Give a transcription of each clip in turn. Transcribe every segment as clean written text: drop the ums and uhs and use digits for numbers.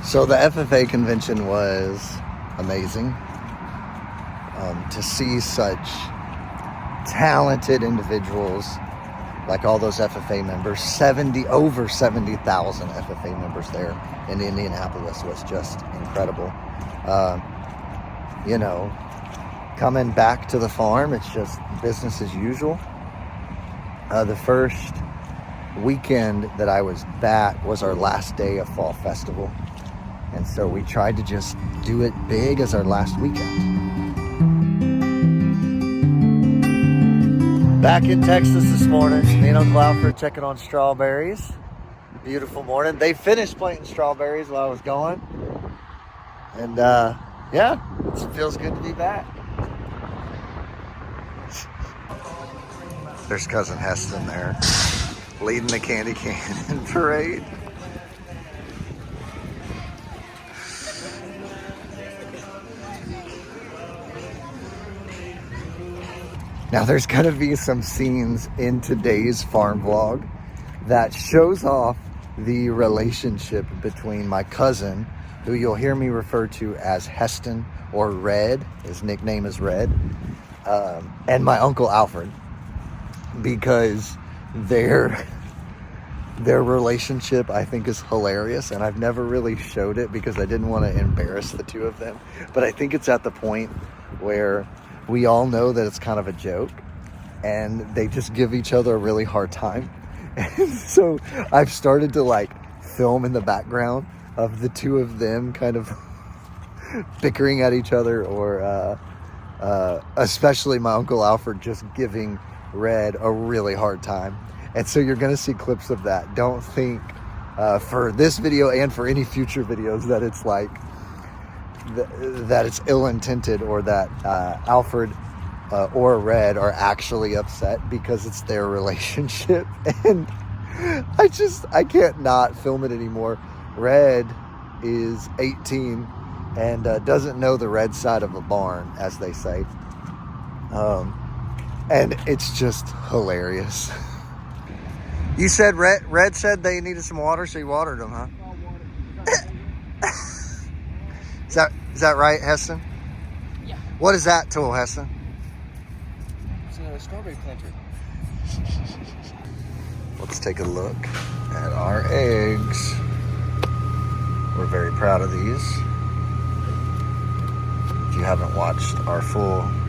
So the FFA convention was amazing. To see such talented individuals like all those FFA members, over 70,000 FFA members there in Indianapolis was just incredible. You know, coming back to the farm, it's just business as usual. The first weekend that I was back was our last day of Fall Festival. And so we tried to just do it big as our last weekend. Back in Texas this morning, me and Uncle Alfred checking on strawberries. Beautiful morning. They finished planting strawberries while I was gone. And yeah, it feels good to be back. There's Cousin Heston there, leading the candy cannon parade. Now there's gonna be some scenes in today's farm vlog that shows off the relationship between my cousin, who you'll hear me refer to as Heston or Red, his nickname is Red, and my Uncle Alfred, because their relationship I think is hilarious, and I've never really showed it because I didn't want to embarrass the two of them, but I think it's at the point where we all know that it's kind of a joke and they just give each other a really hard time. And so I've started to like film in the background of the two of them kind of bickering at each other, or especially my Uncle Alfred just giving Red a really hard time. And so you're going to see clips of that. Don't think for this video and for any future videos that it's like that it's ill-intended, or that Alfred or Red are actually upset, because it's their relationship. And I can't not film it anymore. Red is 18 and doesn't know the red side of a barn, as they say. And it's just hilarious. You said Red said they needed some water, so you watered them, huh? Is that right, Heston? Yeah. What is that tool, Heston? It's a strawberry planter. Let's take a look at our eggs. We're very proud of these. If you haven't watched our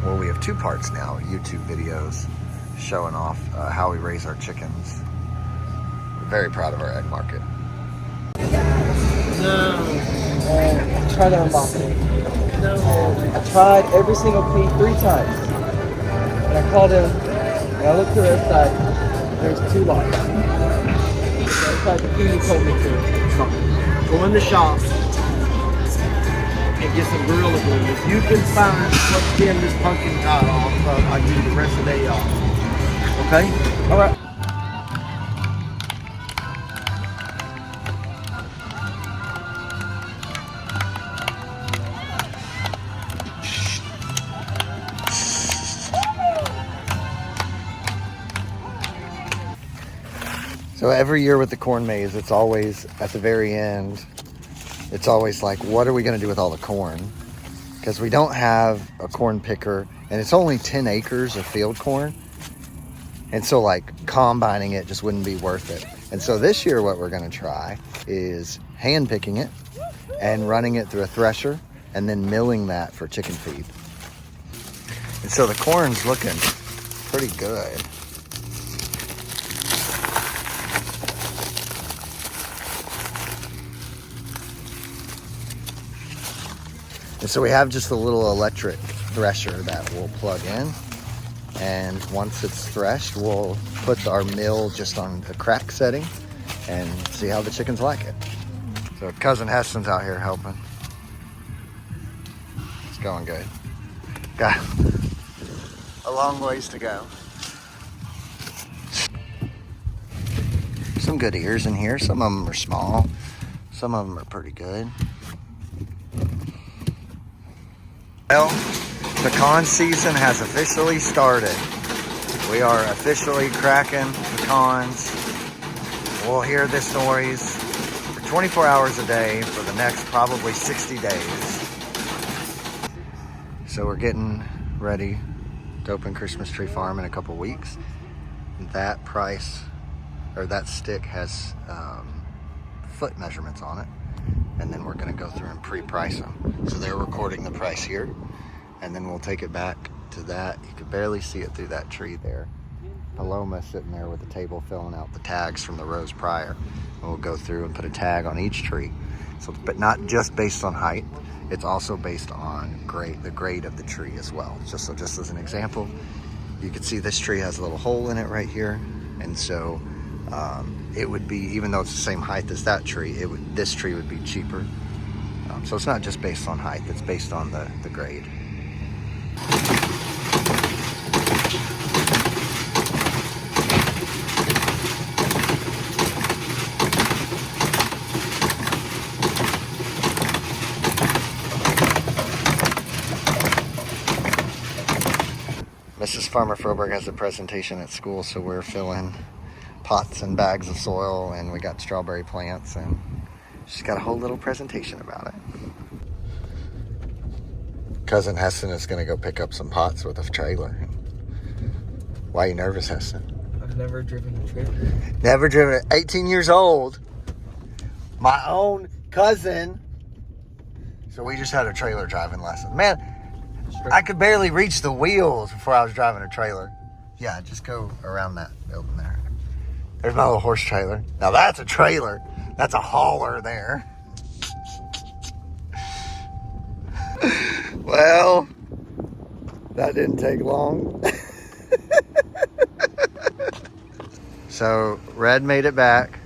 well, we have 2 parts now, YouTube videos showing off how we raise our chickens. We're very proud of our egg market. No. I tried to unbox it. No. I tried every single key 3 times. And I called him, and I looked to the other side. There's 2 locks. So I tried the key he told me to. Go in the shop and get some Gorilla Glue. If you can find what skin this pumpkin got off, I'll give you the rest of the day off. Okay? All right. So every year with the corn maze, it's always at the very end, it's always like, what are we going to do with all the corn? Because we don't have a corn picker, and it's only 10 acres of field corn. And so like combining it just wouldn't be worth it. And so this year what we're going to try is hand picking it and running it through a thresher and then milling that for chicken feed. And so the corn's looking pretty good. And so we have just a little electric thresher that we'll plug in. And once it's threshed, we'll put our mill just on a crack setting and see how the chickens like it. So Cousin Heston's out here helping. It's going good. Got a long ways to go. Some good ears in here. Some of them are small. Some of them are pretty good. Well, pecan season has officially started. We are officially cracking pecans. We'll hear this noise for 24 hours a day for the next probably 60 days. So we're getting ready to open Christmas Tree Farm in a couple weeks. That price, or that stick has foot measurements on it. And then we're gonna go through and pre-price them. So they're recording the price here. And then we'll take it back to that. You can barely see it through that tree there. Paloma sitting there with the table filling out the tags from the rows prior. And we'll go through and put a tag on each tree. So, but not just based on height, it's also based on the grade of the tree as well. Just as an example, you can see this tree has a little hole in it right here. And so it would be, even though it's the same height as that tree, this tree would be cheaper. So it's not just based on height, it's based on the grade. Mrs. Farmer Froberg has a presentation at school, so we're filling pots and bags of soil, and we got strawberry plants, and she's got a whole little presentation about it. Cousin Heston is going to go pick up some pots with a trailer. Why are you nervous, Heston? I've never driven a trailer. Never driven it. 18 years old. My own cousin. So we just had a trailer driving lesson. Man, I could barely reach the wheels before I was driving a trailer. Yeah, just go around that building there. There's my little horse trailer. Now that's a trailer. That's a hauler there. Well, that didn't take long. So Red made it back.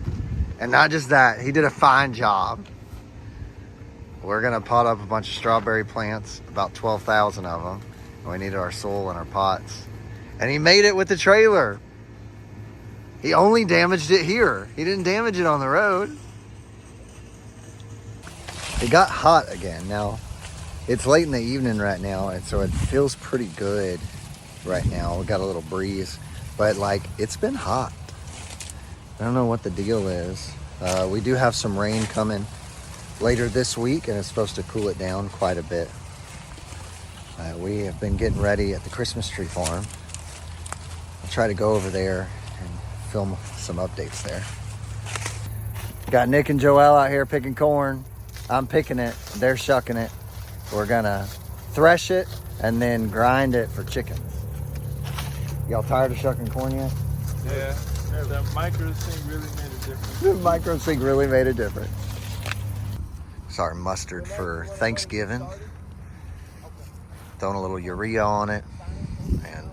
And not just that, he did a fine job. We're gonna pot up a bunch of strawberry plants, about 12,000 of them. And we needed our soil and our pots. And he made it with the trailer. He only damaged it here. He didn't damage it on the road. It got hot again. Now, it's late in the evening right now, and so it feels pretty good right now. We got a little breeze, but like, it's been hot. I don't know what the deal is. We do have some rain coming later this week, and it's supposed to cool it down quite a bit. We have been getting ready at the Christmas Tree Farm. I'll try to go over there and film some updates there. Got Nick and Joelle out here picking corn. I'm picking it, they're shucking it. We're gonna thresh it and then grind it for chickens. Y'all tired of shucking corn yet? Yeah, that micro thing really made a difference. The micro thing really made a difference. It's our mustard for Thanksgiving. Throwing a little urea on it and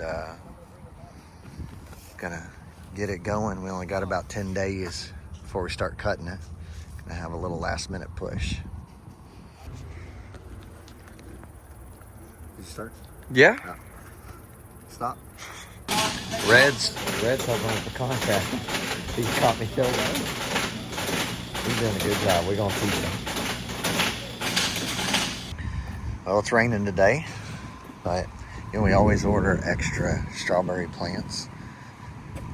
gonna get it going. We only got about 10 days before we start cutting it. Gonna have a little last minute push. Did you start? Yeah. No. Stop. Red's helping with the contract. He caught me killed. He's doing a good job. We're gonna teach him. Well, it's raining today, but you know, we always order extra strawberry plants.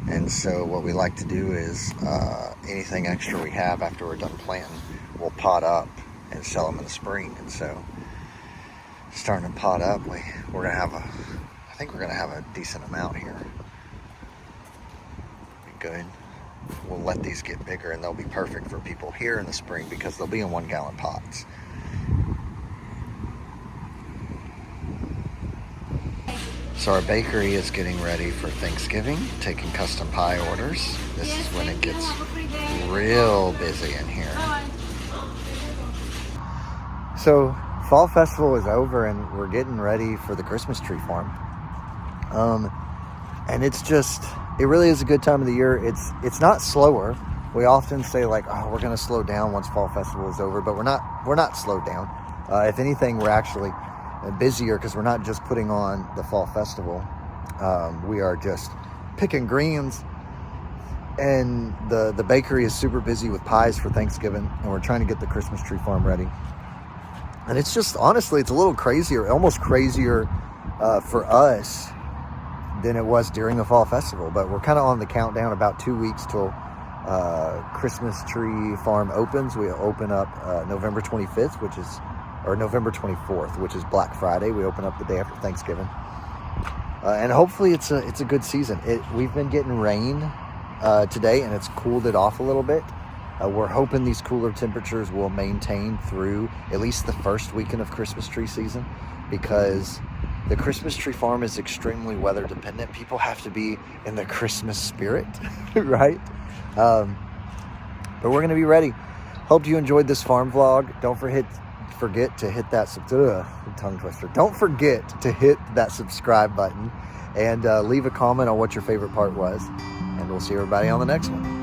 And so what we like to do is anything extra we have after we're done planting, we'll pot up and sell them in the spring. And so starting to pot up, I think we're gonna have a decent amount here. Be good. We'll let these get bigger and they'll be perfect for people here in the spring because they'll be in 1 gallon pots. So our bakery is getting ready for Thanksgiving, taking custom pie orders. This is when it gets real busy in here. So Fall Festival is over and we're getting ready for the Christmas Tree Farm. And it really is a good time of the year. It's not slower. We often say like, oh, we're gonna slow down once Fall Festival is over, but we're not slowed down. If anything, we're actually busier because we're not just putting on the Fall Festival. We are just picking greens, and the bakery is super busy with pies for Thanksgiving, and we're trying to get the Christmas Tree Farm ready. And it's just, honestly, it's a little crazier, almost crazier for us than it was during the Fall Festival. But we're kind of on the countdown, about 2 weeks till Christmas tree farm opens. We open up November 25th, or November 24th, which is Black Friday. We open up the day after Thanksgiving. And hopefully it's a good season. We've been getting rain today, and it's cooled it off a little bit. We're hoping these cooler temperatures will maintain through at least the first weekend of Christmas tree season, because the Christmas tree farm is extremely weather dependent. People have to be in the Christmas spirit, right? But we're going to be ready. Hope you enjoyed this farm vlog. Don't forget to hit that tongue twister. Don't forget to hit that subscribe button and leave a comment on what your favorite part was. And we'll see everybody on the next one.